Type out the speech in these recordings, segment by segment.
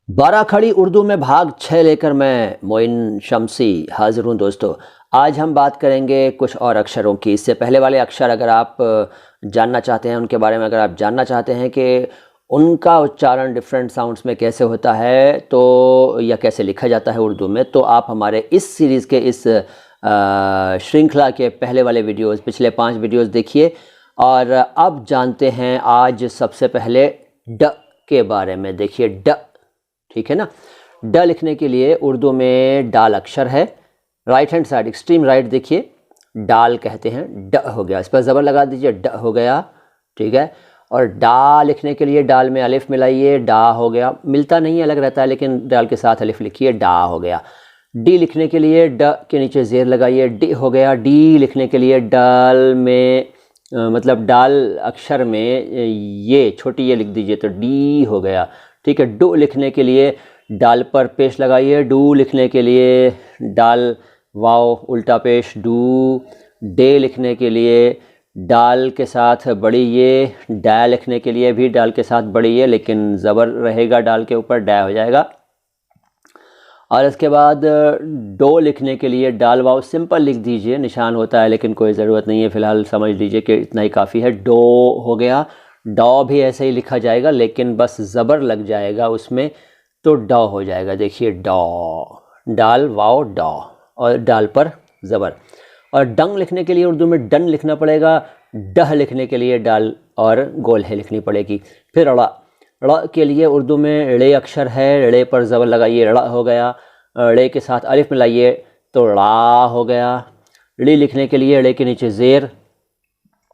बारह खड़ी उर्दू में भाग 6 लेकर मैं मोइन शम्सी हाजिर हूँ दोस्तों। आज हम बात करेंगे कुछ और अक्षरों की। इससे पहले वाले अक्षर अगर आप जानना चाहते हैं, उनके बारे में अगर आप जानना चाहते हैं कि उनका उच्चारण डिफरेंट साउंड्स में कैसे होता है तो या कैसे लिखा जाता है उर्दू में, तो आप हमारे इस सीरीज़ के इस श्रृंखला के पहले वाले वीडियोस, पिछले 5 वीडियोस देखिए। और अब जानते हैं आज सबसे पहले ड के बारे में। देखिए ड, ठीक है ना। ड लिखने के लिए उर्दू में डाल अक्षर है, right hand side extreme right देखिए डाल कहते हैं। ड हो गया, इस पर ज़बर लगा दीजिए, ड हो गया, ठीक है। और डा लिखने के लिए डाल में अलिफ मिलाइए, डा हो गया। मिलता नहीं है, अलग रहता है, लेकिन डाल के साथ अलिफ लिखिए, डा हो गया। डी लिखने के लिए ड के नीचे ज़ेर लगाइए, डी हो गया। डी लिखने के लिए डाल में मतलब डाल अक्षर में ये छोटी ये लिख दीजिए तो डी हो गया, ठीक है। डू लिखने के लिए डाल पर पेश लगाइए, डू लिखने के लिए डाल वाव उल्टा पेश डू। डे लिखने के लिए डाल के साथ बड़ी ये, डा लिखने के लिए भी डाल के साथ बड़ी ये, लेकिन ज़बर रहेगा डाल के ऊपर, डा हो जाएगा। और इसके बाद डो लिखने के लिए डाल वाव सिंपल लिख दीजिए, निशान होता है लेकिन कोई ज़रूरत नहीं है, फ़िलहाल समझ लीजिए कि इतना ही काफ़ी है। डो हो गया। डॉ भी ऐसे ही लिखा जाएगा लेकिन बस ज़बर लग जाएगा उसमें, तो डॉ हो जाएगा। देखिए डॉ, डाल वाव डॉ और डाल पर ज़बर। और डंग लिखने के लिए उर्दू में डन लिखना पड़ेगा। डह लिखने के लिए डाल और गोल है लिखनी पड़ेगी। फिर ड़, ड़ के लिए उर्दू में ड़े अक्षर है, ड़े पर ज़बर लगाइए, ड़ हो गया। ड़े के साथ अलिफ मिलाइए तो ड़ा हो गया। ड़ी लिखने के लिए ड़े के नीचे ज़ेर,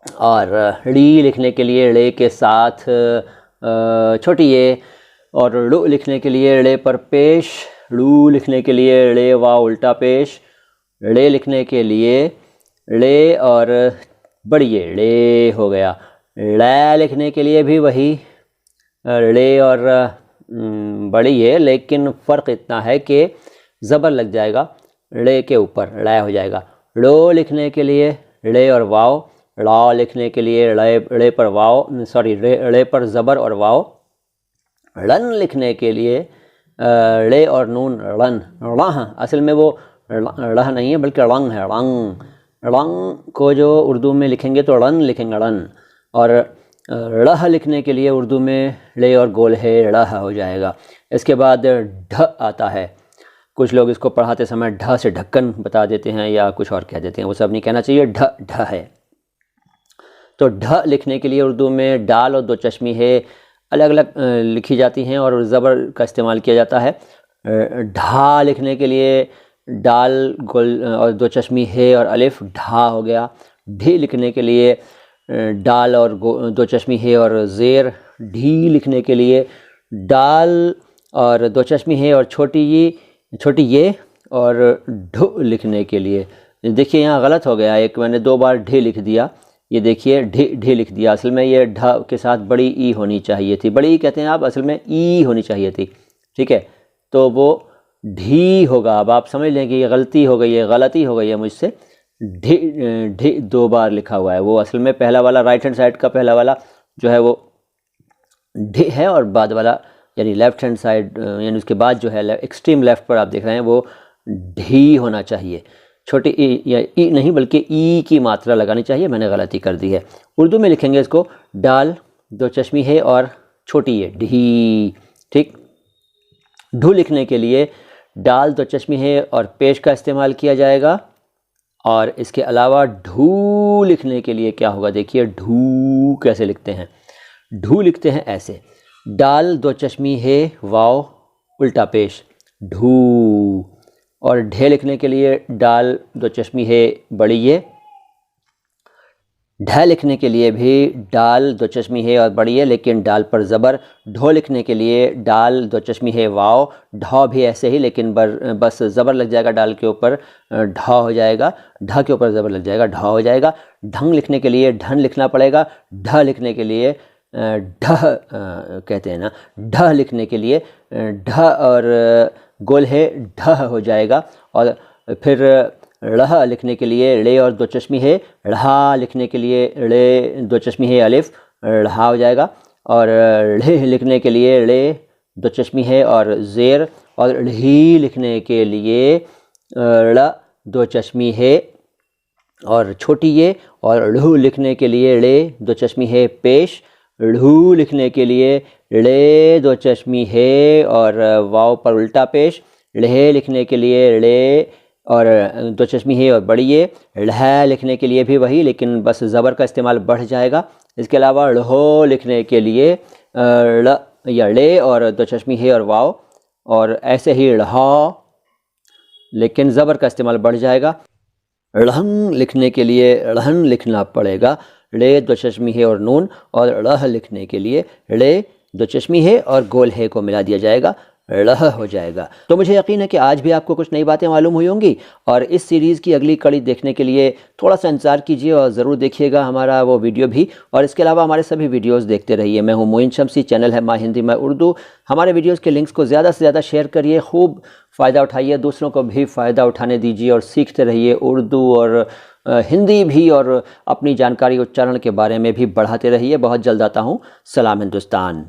और ड़ी लिखने के लिए ड़े के साथ छोटी ये, और ड़ू लिखने के लिए ड़े पर पेश, ड़ू लिखने के लिए ड़े वाव उल्टा पेश, ड़े लिखने के लिए ड़े और बड़ी ये ड़े हो गया। ड़ा लिखने के लिए भी वही ड़े और बड़ी ये, लेकिन फ़र्क इतना है कि ज़बर लग जाएगा ड़े के ऊपर, ड़ा हो जाएगा। ड़ो लिखने के लिए ड़े और वाव, ड़ा लिखने के लिए ड़े पर वाव, सॉरी ड़े पर ज़बर और वाव। ड़न लिखने के लिए ड़े और नून ड़न, ड़ह असल में वो ड़ह नहीं है बल्कि ड़ंग है, ड़ंग। ड़ंग को जो उर्दू में लिखेंगे तो ड़न लिखेंगे, ड़न। और ड़ह लिखने के लिए उर्दू में ड़े और गोल है, ड़ह हो जाएगा। इसके बाद ढ आता है। कुछ लोग इसको पढ़ाते समय ढ से ढक्कन बता देते हैं या कुछ और कह देते हैं, वो सब नहीं कहना चाहिए। ढ ढ है। तो ढ लिखने के लिए उर्दू में डाल और दो चश्मी है अलग अलग लिखी जाती हैं और ज़बर का इस्तेमाल किया जाता है। ढा लिखने के लिए डाल गोल और दो चश्मी है और अलिफ, ढा हो गया। ढी लिखने के लिए डाल और दो चश्मी है और ज़ेर, ढी लिखने के लिए डाल और दो चश्मी है और छोटी ये, और ढु लिखने के लिए देखिए यहाँ गलत हो गया, एक मैंने 2 बार ढी लिख दिया, ये देखिए ढी लिख दिया। असल में ये ढ के साथ बड़ी ई होनी चाहिए थी, बड़ी ई कहते हैं आप, असल में ई होनी चाहिए थी, ठीक है। तो वो ढी होगा। अब आप समझ लें कि ये गलती हो गई है, गलती हो गई है मुझसे। ढी 2 बार लिखा हुआ है, वो असल में पहला वाला राइट हैंड साइड का पहला वाला जो है वो ढी है, और बाद वाला यानी लेफ़्ट हैंड साइड यानी उसके बाद जो है एक्सट्रीम लेफ़्ट पर आप देख रहे हैं वो ढी होना चाहिए। छोटी ई या ई नहीं बल्कि ई की मात्रा लगानी चाहिए, मैंने गलती कर दी है। उर्दू में लिखेंगे इसको डाल दो चश्मी है और छोटी ये ढी, ठीक। ढू लिखने के लिए डाल दो चश्मी है और पेश का इस्तेमाल किया जाएगा। और इसके अलावा ढू लिखने के लिए क्या होगा, देखिए ढू कैसे लिखते हैं। ढू लिखते हैं ऐसे, डाल दो चश्मी है वाव उल्टा पेश ढू। और ढे लिखने के लिए डाल दो चश्मी है बड़ी ये, ढ लिखने के लिए भी डाल दो चश्मी है और बड़ी है लेकिन डाल पर ज़बर। ढो लिखने के लिए डाल दो चश्मी है वाव, ढौ भी ऐसे ही लेकिन बस ज़बर लग जाएगा डाल के ऊपर, ढौ हो जाएगा, ढ के ऊपर ज़बर लग जाएगा, ढौ हो जाएगा। ढंग लिखने के लिए ढन लिखना पड़ेगा, ढ लिखने के लिए ढह कहते हैं ना, ढह लिखने के लिए ढ और गोल है ढह हो जाएगा। और फिर ढ़ लिखने के लिए ड़े और दो चश्मी है, ढ़ा लिखने के लिए ड़े दो चश्मी है अलिफ, ढ़ा हो जाएगा। और ढ़े लिखने के लिए ड़े दो चश्मी है और ज़ेर, और ढ़ी लिखने के लिए ड़ दो चश्मी है और छोटी ये, और ढ़ू लिखने के लिए ड़े दो चश्मी है पेश, ढ़ू लिखने के लिए ड़े दो चश्मी है और वाव पर उल्टा पेश, ढ़े लिखने के लिए ड़े और दो चश्मी है और बड़ी ये, ढ़ लिखने के लिए भी वही, लेकिन बस ज़बर का इस्तेमाल बढ़ जाएगा। इसके अलावा ढ़ो लिखने के लिए ड़ या ड़े और दो चश्मी है और वाव, और ऐसे ही ढ़, लेकिन ज़बर का इस्तेमाल बढ़ जाएगा। ढ़ंग लिखने के लिए ढ़न लिखना पड़ेगा, ड़े दो चश्मी है और नून, और ढ़ लिखने के लिए ड़े दो चश्मी है और गोल है को मिला दिया जाएगा, ढ़ हो जाएगा। तो मुझे यकीन है कि आज भी आपको कुछ नई बातें मालूम हुई होंगी, और इस सीरीज़ की अगली कड़ी देखने के लिए थोड़ा सा इंतज़ार कीजिए और ज़रूर देखिएगा हमारा वो वीडियो भी, और इसके अलावा हमारे सभी वीडियोस देखते रहिए। मैं हूं मोइन शम्सी, चैनल है माय हिंदी माय उर्दू। हमारे वीडियोस के लिंक्स को ज़्यादा से ज़्यादा शेयर करिए, खूब फ़ायदा उठाइए, दूसरों को भी फ़ायदा उठाने दीजिए, और सीखते रहिए उर्दू और हिंदी भी, और अपनी जानकारी उच्चारण के बारे में भी बढ़ाते रहिए। बहुत जल्द आता हूँ। सलाम हिंदुस्तान।